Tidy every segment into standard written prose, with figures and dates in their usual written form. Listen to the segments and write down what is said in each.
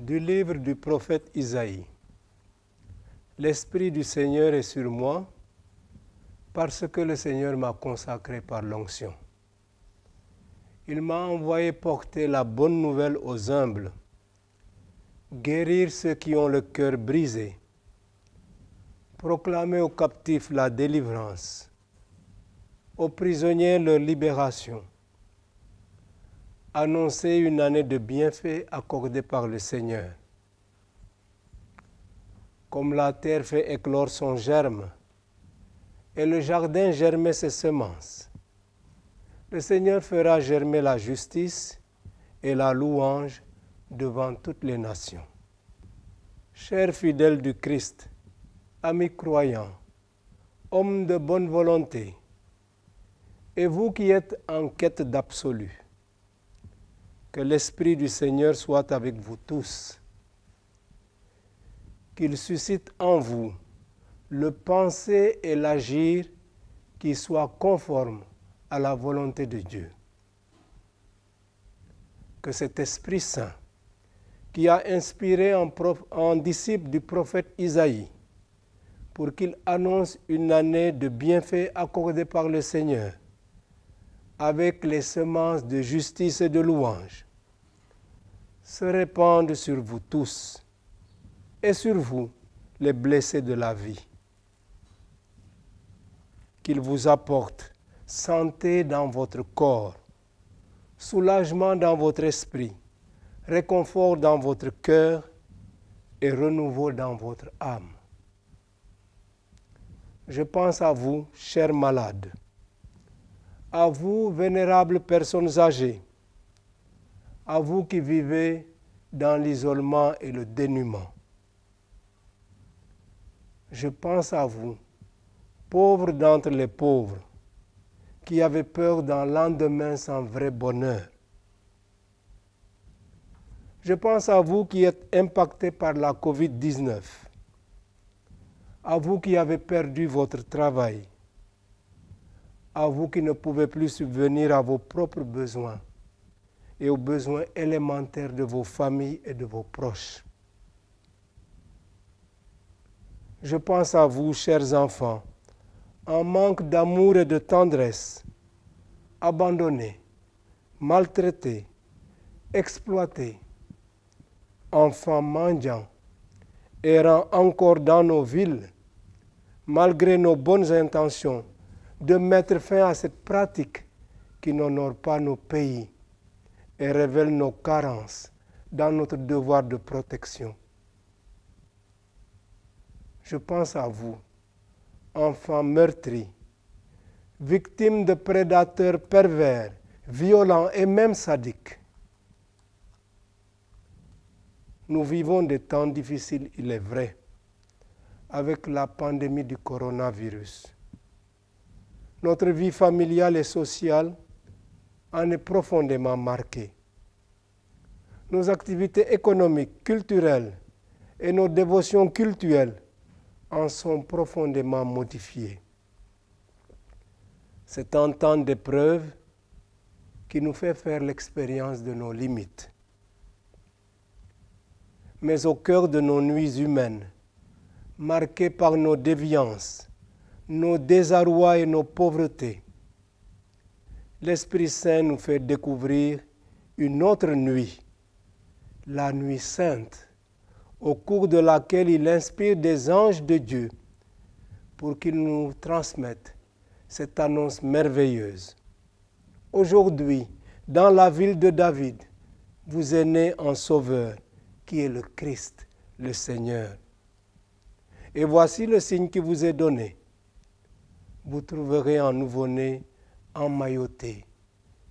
Du livre du prophète Isaïe. L'Esprit du Seigneur est sur moi, parce que le Seigneur m'a consacré par l'onction. Il m'a envoyé porter la bonne nouvelle aux humbles, guérir ceux qui ont le cœur brisé, proclamer aux captifs la délivrance, aux prisonniers leur libération, annoncer une année de bienfaits accordée par le Seigneur. Comme la terre fait éclore son germe et le jardin germer ses semences, le Seigneur fera germer la justice et la louange devant toutes les nations. Chers fidèles du Christ, amis croyants, hommes de bonne volonté, et vous qui êtes en quête d'absolu, que l'Esprit du Seigneur soit avec vous tous, qu'il suscite en vous le penser et l'agir qui soient conformes à la volonté de Dieu. Que cet Esprit Saint, qui a inspiré en disciple du prophète Isaïe, pour qu'il annonce une année de bienfaits accordée par le Seigneur, avec les semences de justice et de louange, se répandent sur vous tous et sur vous, les blessés de la vie. Qu'il vous apporte santé dans votre corps, soulagement dans votre esprit, réconfort dans votre cœur et renouveau dans votre âme. Je pense à vous, chers malades, à vous, vénérables personnes âgées, à vous qui vivez dans l'isolement et le dénuement. Je pense à vous, pauvres d'entre les pauvres, qui avez peur d'un lendemain sans vrai bonheur. Je pense à vous qui êtes impactés par la COVID-19, à vous qui avez perdu votre travail, à vous qui ne pouvez plus subvenir à vos propres besoins et aux besoins élémentaires de vos familles et de vos proches. Je pense à vous, chers enfants, en manque d'amour et de tendresse, abandonnés, maltraités, exploités, enfants mendiants, errant encore dans nos villes, malgré nos bonnes intentions, de mettre fin à cette pratique qui n'honore pas nos pays et révèle nos carences dans notre devoir de protection. Je pense à vous, enfants meurtris, victimes de prédateurs pervers, violents et même sadiques. Nous vivons des temps difficiles, il est vrai, avec la pandémie du coronavirus. Notre vie familiale et sociale en est profondément marquée. Nos activités économiques, culturelles et nos dévotions cultuelles en sont profondément modifiées. C'est un temps d'épreuve qui nous fait faire l'expérience de nos limites. Mais au cœur de nos nuits humaines, marquées par nos déviances, nos désarrois et nos pauvretés, l'Esprit Saint nous fait découvrir une autre nuit, la nuit sainte, au cours de laquelle il inspire des anges de Dieu pour qu'ils nous transmettent cette annonce merveilleuse. Aujourd'hui, dans la ville de David, vous est né un Sauveur, qui est le Christ, le Seigneur. Et voici le signe qui vous est donné. Vous trouverez un nouveau-né emmailloté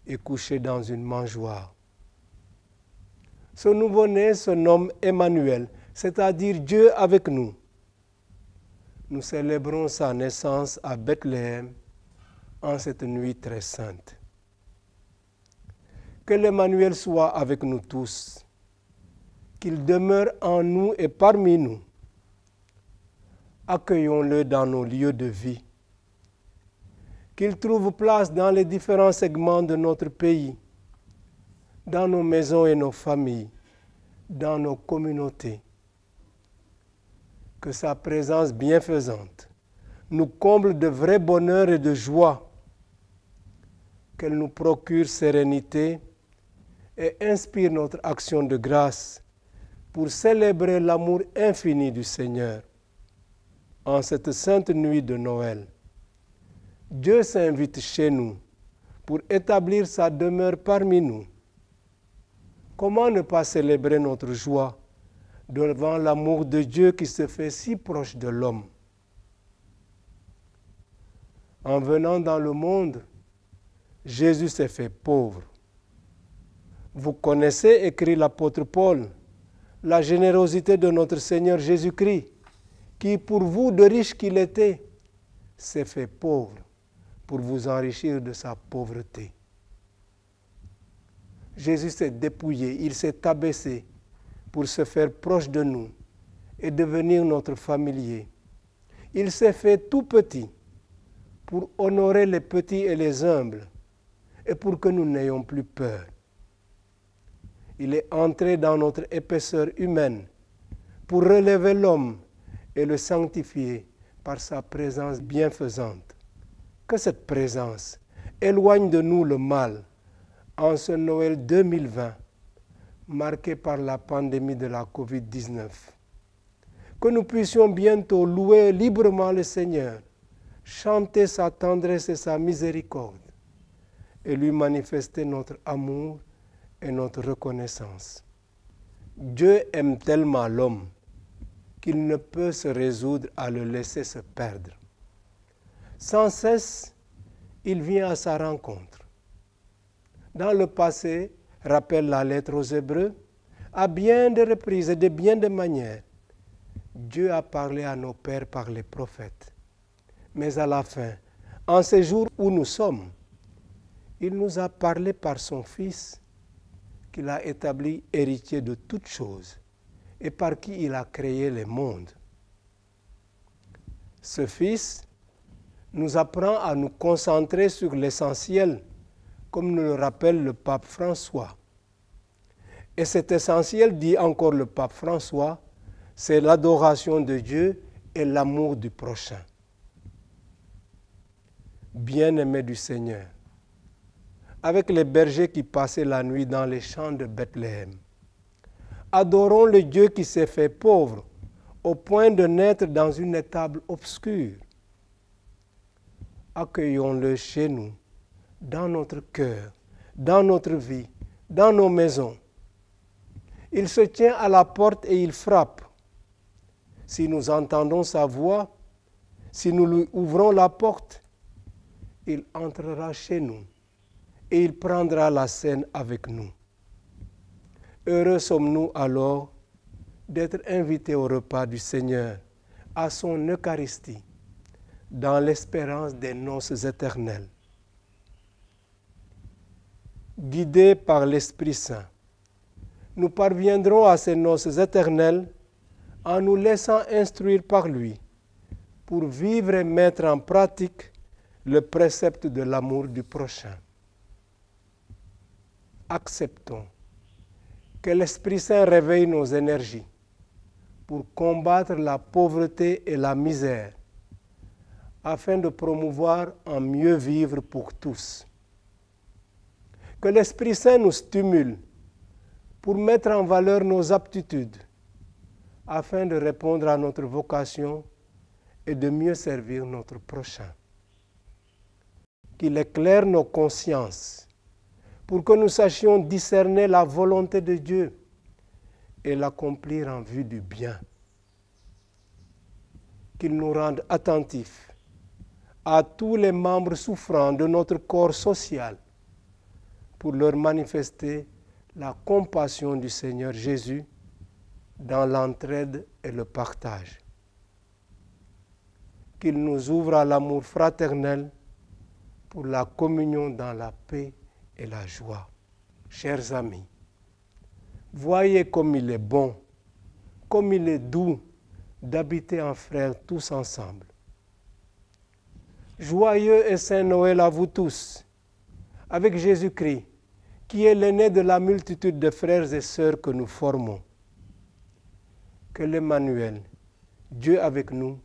et couché dans une mangeoire. Ce nouveau-né se nomme Emmanuel, c'est-à-dire Dieu avec nous. Nous célébrons sa naissance à Bethléem en cette nuit très sainte. Que l'Emmanuel soit avec nous tous, qu'il demeure en nous et parmi nous. Accueillons-le dans nos lieux de vie. Qu'il trouve place dans les différents segments de notre pays, dans nos maisons et nos familles, dans nos communautés. Que sa présence bienfaisante nous comble de vrai bonheur et de joie, qu'elle nous procure sérénité et inspire notre action de grâce pour célébrer l'amour infini du Seigneur. En cette sainte nuit de Noël, Dieu s'invite chez nous pour établir sa demeure parmi nous. Comment ne pas célébrer notre joie devant l'amour de Dieu qui se fait si proche de l'homme? En venant dans le monde, Jésus s'est fait pauvre. Vous connaissez, écrit l'apôtre Paul, la générosité de notre Seigneur Jésus-Christ, qui, pour vous, de riche qu'il était, s'est fait pauvre pour vous enrichir de sa pauvreté. Jésus s'est dépouillé, il s'est abaissé pour se faire proche de nous et devenir notre familier. Il s'est fait tout petit pour honorer les petits et les humbles et pour que nous n'ayons plus peur. Il est entré dans notre épaisseur humaine pour relever l'homme et le sanctifier par sa présence bienfaisante. Que cette présence éloigne de nous le mal en ce Noël 2020, marqué par la pandémie de la COVID-19. Que nous puissions bientôt louer librement le Seigneur, chanter sa tendresse et sa miséricorde, et lui manifester notre amour et notre reconnaissance. Dieu aime tellement l'homme qu'il ne peut se résoudre à le laisser se perdre. Sans cesse, il vient à sa rencontre. Dans le passé, rappelle la lettre aux Hébreux, à bien de reprises et de bien de manières, Dieu a parlé à nos pères par les prophètes. Mais à la fin, en ces jours où nous sommes, il nous a parlé par son Fils, qu'il a établi héritier de toutes choses et par qui il a créé les mondes. Ce Fils nous apprend à nous concentrer sur l'essentiel, comme nous le rappelle le pape François. Et cet essentiel, dit encore le pape François, c'est l'adoration de Dieu et l'amour du prochain. Bien-aimés du Seigneur, avec les bergers qui passaient la nuit dans les champs de Bethléem, adorons le Dieu qui s'est fait pauvre au point de naître dans une étable obscure. Accueillons-le chez nous, dans notre cœur, dans notre vie, dans nos maisons. Il se tient à la porte et il frappe. Si nous entendons sa voix, si nous lui ouvrons la porte, il entrera chez nous et il prendra la scène avec nous. Heureux sommes-nous alors d'être invités au repas du Seigneur, à son Eucharistie, dans l'espérance des noces éternelles. Guidés par l'Esprit Saint, nous parviendrons à ces noces éternelles en nous laissant instruire par lui pour vivre et mettre en pratique le précepte de l'amour du prochain. Acceptons que l'Esprit Saint réveille nos énergies pour combattre la pauvreté et la misère, afin de promouvoir un mieux vivre pour tous. Que l'Esprit Saint nous stimule pour mettre en valeur nos aptitudes, afin de répondre à notre vocation et de mieux servir notre prochain. Qu'il éclaire nos consciences pour que nous sachions discerner la volonté de Dieu et l'accomplir en vue du bien. Qu'il nous rende attentifs à tous les membres souffrants de notre corps social pour leur manifester la compassion du Seigneur Jésus dans l'entraide et le partage. Qu'il nous ouvre à l'amour fraternel pour la communion dans la paix et la joie. Chers amis, voyez comme il est bon, comme il est doux d'habiter en frères tous ensemble. Joyeux et saint Noël à vous tous, avec Jésus-Christ, qui est l'aîné de la multitude de frères et sœurs que nous formons. Que l'Emmanuel, Dieu avec nous,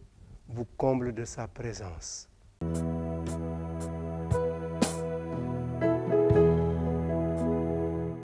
vous comble de sa présence.